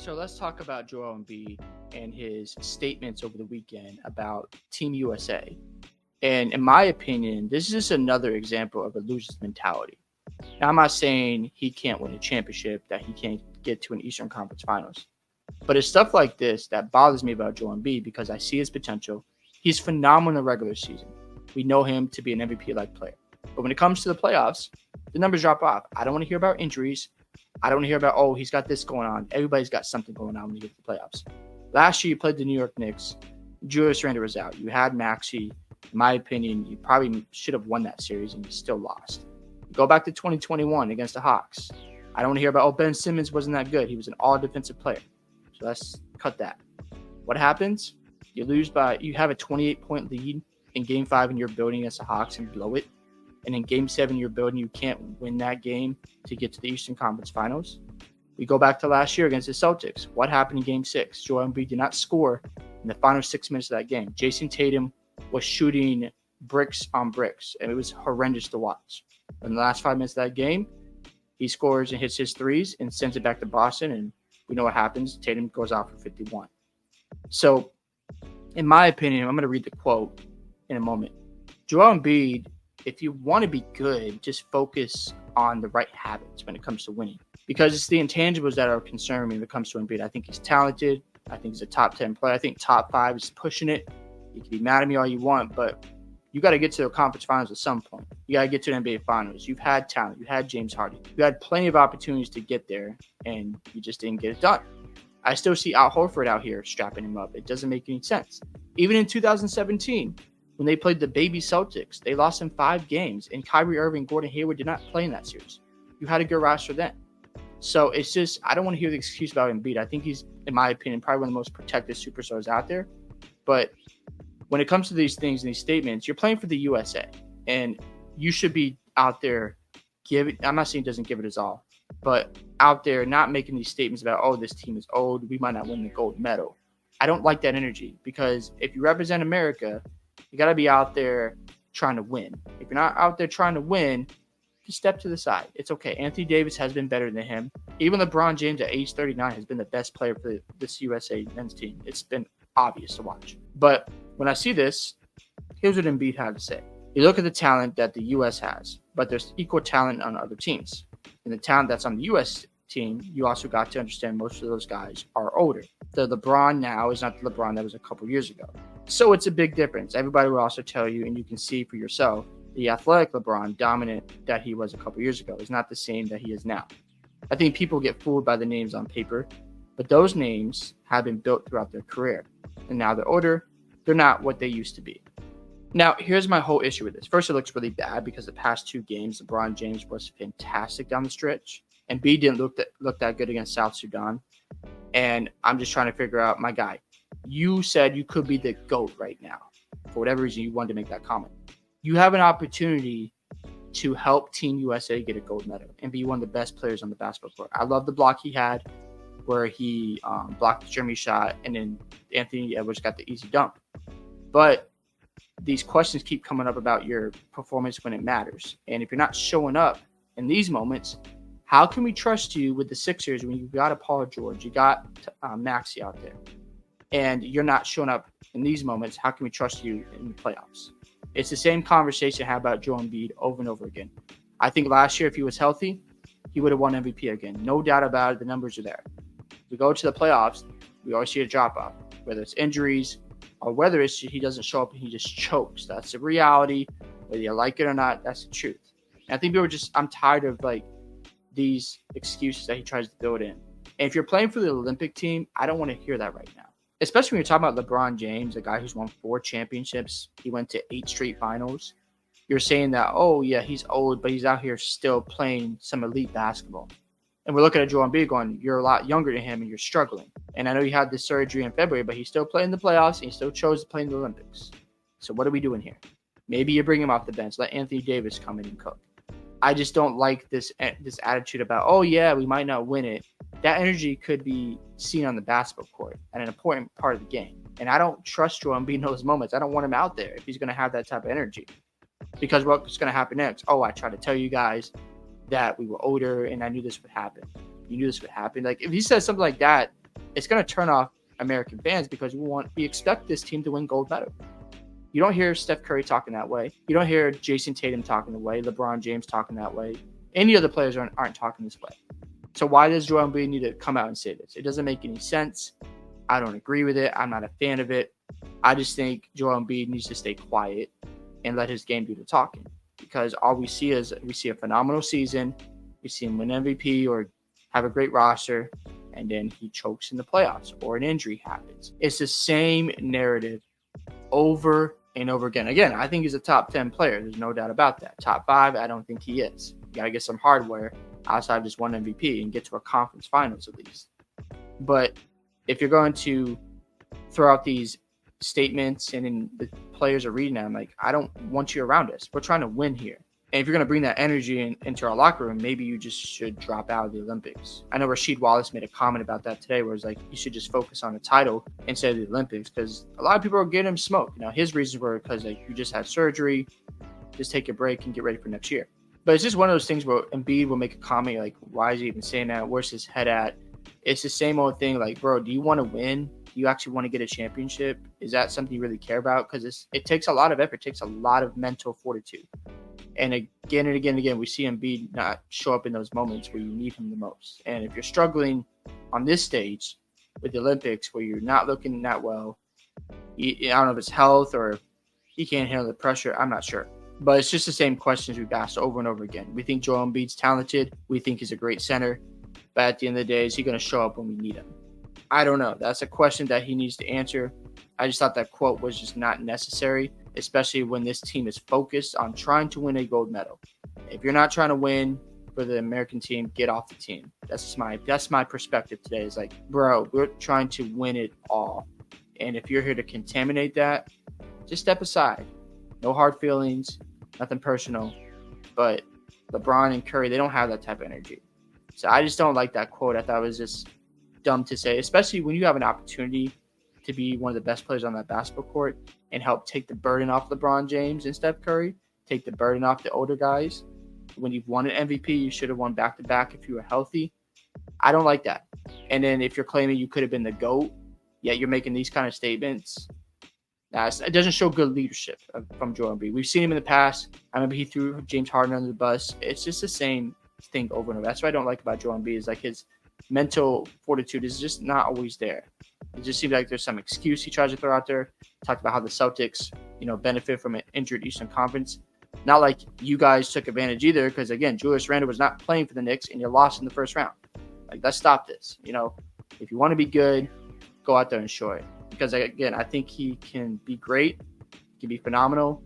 So let's talk about Joel Embiid and his statements over the weekend about Team USA. And in my opinion, this is just another example of a loser's mentality. Now, I'm not saying he can't win a championship, that he can't get to an Eastern Conference Finals. But it's stuff like this that bothers me about Joel Embiid because I see his potential. He's phenomenal in the regular season. We know him to be an MVP-like player. But when it comes to the playoffs, the numbers drop off. I don't want to hear about injuries. I don't want to hear about, oh, he's got this going on. Everybody's got something going on when you get to the playoffs. Last year, you played the New York Knicks. Julius Randle was out. You had Maxey. In my opinion, you probably should have won that series and you still lost. Go back to 2021 against the Hawks. I don't want to hear about, oh, Ben Simmons wasn't that good. He was an all-defensive player. So let's cut that. What happens? You have a 28-point lead in Game 5 and you're building against the Hawks and blow it. And in Game 7, you're building, you can't win that game to get to the Eastern Conference Finals. We go back to last year against the Celtics. What happened in Game 6? Joel Embiid did not score in the final 6 minutes of that game. Jason Tatum was shooting bricks on bricks, and it was horrendous to watch. In the last 5 minutes of that game, he scores and hits his threes and sends it back to Boston, and we know what happens. Tatum goes out for 51. So, in my opinion, I'm going to read the quote in a moment. Joel Embiid, if you want to be good, just focus on the right habits when it comes to winning. Because it's the intangibles that are concerning me when it comes to Embiid. I think he's talented. I think he's a top 10 player. I think top 5 is pushing it. You can be mad at me all you want, but you got to get to the conference finals at some point. You got to get to the NBA finals. You've had talent. You had James Harden. You had plenty of opportunities to get there, and you just didn't get it done. I still see Al Horford out here strapping him up. It doesn't make any sense. Even in 2017, when they played the baby Celtics, they lost in 5 games, and Kyrie Irving, Gordon Hayward did not play in that series. You had a good roster then. So it's just, I don't want to hear the excuse about Embiid. I think he's, in my opinion, probably one of the most protected superstars out there. But when it comes to these things and these statements, you're playing for the USA, and you should be out there I'm not saying he doesn't give it his all, but out there not making these statements about, oh, this team is old, we might not win the gold medal. I don't like that energy, because if you represent America, you got to be out there trying to win. If you're not out there trying to win, just step to the side. It's okay. Anthony Davis has been better than him. Even LeBron James at age 39 has been the best player for this USA men's team. It's been obvious to watch. But when I see this, here's what Embiid had to say. You look at the talent that the U.S. has, but there's equal talent on other teams. And the talent that's on the U.S. team, you also got to understand most of those guys are older. The LeBron now is not the LeBron that was a couple years ago. So it's a big difference. Everybody will also tell you, and you can see for yourself, the athletic LeBron, dominant that he was a couple years ago, is not the same that he is now. I think people get fooled by the names on paper, but those names have been built throughout their career. And now they're older. They're not what they used to be. Now, here's my whole issue with this. First, it looks really bad because the past 2 games, LeBron James was fantastic down the stretch. And B didn't look that good against South Sudan. And I'm just trying to figure out, my guy, you said you could be the GOAT right now. For whatever reason, you wanted to make that comment. You have an opportunity to help Team USA get a gold medal and be one of the best players on the basketball court. I love the block he had where he blocked the Jeremy shot, and then Anthony Edwards got the easy dunk. But these questions keep coming up about your performance when it matters. And if you're not showing up in these moments, how can we trust you with the Sixers when you got a Paul George, you got Maxey out there, and you're not showing up in these moments? How can we trust you in the playoffs? It's the same conversation I had about Joel Embiid over and over again. I think last year, if he was healthy, he would have won MVP again. No doubt about it. The numbers are there. We go to the playoffs, we always see a drop-off, whether it's injuries or whether it's he doesn't show up and he just chokes. That's the reality. Whether you like it or not, that's the truth. And I think I'm tired of these excuses that he tries to build in. And if you're playing for the Olympic team, I don't want to hear that right now. Especially when you're talking about LeBron James, a guy who's won 4 championships. He went to 8 straight finals. You're saying that, oh, yeah, he's old, but he's out here still playing some elite basketball. And we're looking at Joel Embiid going, you're a lot younger than him and you're struggling. And I know you had this surgery in February, but he still played in the playoffs and he still chose to play in the Olympics. So what are we doing here? Maybe you bring him off the bench. Let Anthony Davis come in and cook. I just don't like this attitude about, oh, yeah, we might not win it. That energy could be seen on the basketball court and an important part of the game. And I don't trust Joel Embiid in those moments. I don't want him out there if he's going to have that type of energy. Because what's going to happen next? Oh, I tried to tell you guys that we were older and I knew this would happen. You knew this would happen. Like, if he says something like that, it's going to turn off American fans because we expect this team to win gold medal. You don't hear Steph Curry talking that way. You don't hear Jason Tatum talking that way, LeBron James talking that way. Any other players aren't talking this way. So why does Joel Embiid need to come out and say this? It doesn't make any sense. I don't agree with it. I'm not a fan of it. I just think Joel Embiid needs to stay quiet and let his game do the talking, because all we see is a phenomenal season. We see him win MVP or have a great roster, and then he chokes in the playoffs or an injury happens. It's the same narrative over and over again. Again, I think he's a top 10 player. There's no doubt about that. Top 5, I don't think he is. You got to get some hardware outside of just one MVP and get to a conference finals at least. But if you're going to throw out these statements and then the players are reading them, like, I don't want you around us. We're trying to win here. And if you're going to bring that energy into our locker room, maybe you just should drop out of the Olympics. I know Rasheed Wallace made a comment about that today where it's like, you should just focus on the title instead of the Olympics, because a lot of people are getting him smoked. You know, his reasons were because like, you just had surgery, just take a break and get ready for next year. But it's just one of those things where Embiid will make a comment like, why is he even saying that? Where's his head at? It's the same old thing. Like, bro, do you want to win? Do you actually want to get a championship? Is that something you really care about? Because it takes a lot of effort. It takes a lot of mental fortitude. And again and again and again, we see Embiid not show up in those moments where you need him the most. And if you're struggling on this stage with the Olympics where you're not looking that well, I don't know if it's health or he can't handle the pressure. I'm not sure. But it's just the same questions we've asked over and over again. We think Joel Embiid's talented. We think he's a great center. But at the end of the day, is he going to show up when we need him? I don't know. That's a question that he needs to answer. I just thought that quote was just not necessary, especially when this team is focused on trying to win a gold medal. If you're not trying to win for the American team, get off the team. That's my perspective today. Is like, bro, we're trying to win it all. And if you're here to contaminate that, just step aside. No hard feelings, nothing personal. But LeBron and Curry, they don't have that type of energy. So I just don't like that quote. I thought it was just dumb to say, especially when you have an opportunity to be one of the best players on that basketball court and help take the burden off LeBron James and Steph Curry, take the burden off the older guys. When you've won an MVP, you should have won back-to-back if you were healthy. I don't like that. And then if you're claiming you could have been the GOAT, yet you're making these kind of statements, it doesn't show good leadership from Joel Embiid. We've seen him in the past. I remember he threw James Harden under the bus. It's just the same thing over and over. That's what I don't like about Joel Embiid, is like his mental fortitude is just not always there. It just seems like there's some excuse he tries to throw out there. Talked about how the Celtics, benefit from an injured Eastern Conference. Not like you guys took advantage either, because again, Julius Randle was not playing for the Knicks and you lost in the first round. Like, let's stop this. If you want to be good, go out there and show it. Because again, I think he can be great, he can be phenomenal,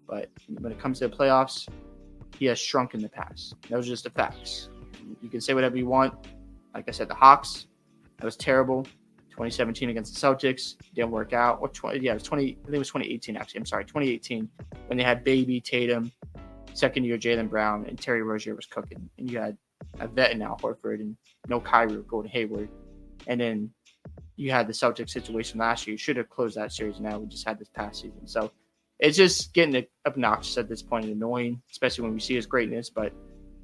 but when it comes to the playoffs, he has shrunk in the past. Those are just the facts. You can say whatever you want. Like I said, the Hawks, that was terrible. 2017 against the Celtics didn't work out. It was 2018 actually. I'm sorry, 2018 when they had Baby, Tatum, second year Jaylen Brown, and Terry Rozier was cooking, and you had a vet in Al Horford and no Kyrie or Gordon Hayward, and then you had the Celtics situation last year. You should have closed that series. Now we just had this past season, so it's just getting obnoxious at this point and annoying, especially when we see his greatness. But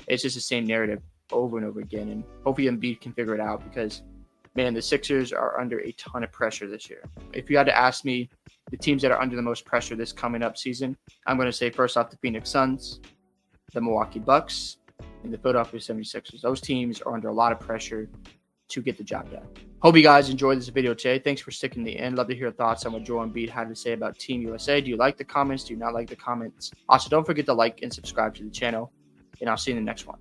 it's just the same narrative over and over again, and hopefully Embiid can figure it out, because man, the Sixers are under a ton of pressure this year. If you had to ask me the teams that are under the most pressure this coming up season, I'm going to say first off the Phoenix Suns, the Milwaukee Bucks, and the Philadelphia 76ers. Those teams are under a lot of pressure to get the job done. Hope you guys enjoyed this video today. Thanks for sticking to the end. Love to hear your thoughts on what Joel Embiid had to say about Team USA. Do you like the comments? Do you not like the comments? Also, don't forget to like and subscribe to the channel, and I'll see you in the next one.